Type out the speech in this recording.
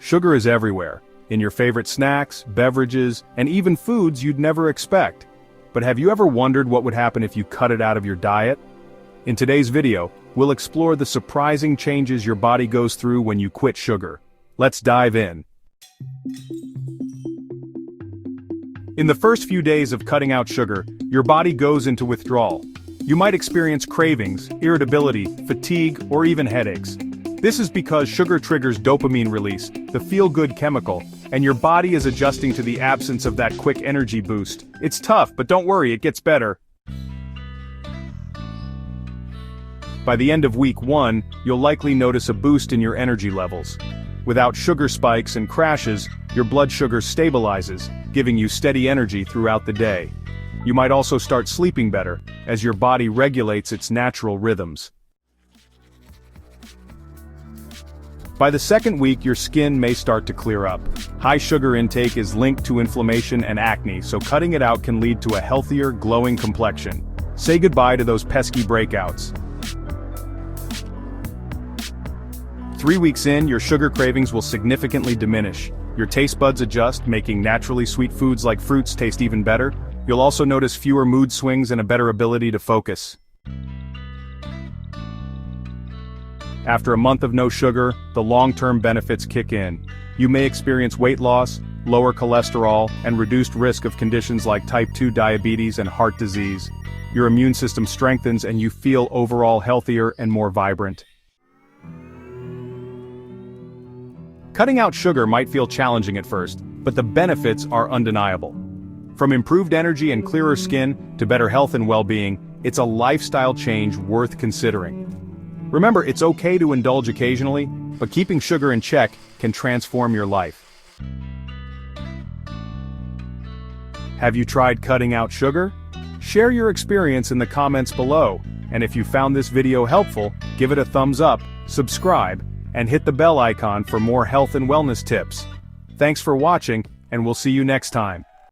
Sugar is everywhere, in your favorite snacks, beverages, and even foods you'd never expect. But have you ever wondered what would happen if you cut it out of your diet? In today's video, we'll explore the surprising changes your body goes through when you quit sugar. Let's dive in. In the first few days of cutting out sugar, your body goes into withdrawal. You might experience cravings, irritability, fatigue, or even headaches. This is because sugar triggers dopamine release, the feel-good chemical, and your body is adjusting to the absence of that quick energy boost. It's tough, but don't worry, it gets better. By the end of week 1, you'll likely notice a boost in your energy levels. Without sugar spikes and crashes, your blood sugar stabilizes, giving you steady energy throughout the day. You might also start sleeping better, as your body regulates its natural rhythms. By the second week, your skin may start to clear up. High sugar intake is linked to inflammation and acne, so cutting it out can lead to a healthier, glowing complexion. Say goodbye to those pesky breakouts. 3 weeks in, your sugar cravings will significantly diminish. Your taste buds adjust, making naturally sweet foods like fruits taste even better. You'll also notice fewer mood swings and a better ability to focus. After a month of no sugar, the long-term benefits kick in. You may experience weight loss, lower cholesterol, and reduced risk of conditions like type 2 diabetes and heart disease. Your immune system strengthens and you feel overall healthier and more vibrant. Cutting out sugar might feel challenging at first, but the benefits are undeniable. From improved energy and clearer skin to better health and well-being, it's a lifestyle change worth considering. Remember, it's okay to indulge occasionally, but keeping sugar in check can transform your life. Have you tried cutting out sugar? Share your experience in the comments below, and if you found this video helpful, give it a thumbs up, subscribe, and hit the bell icon for more health and wellness tips. Thanks for watching, and we'll see you next time.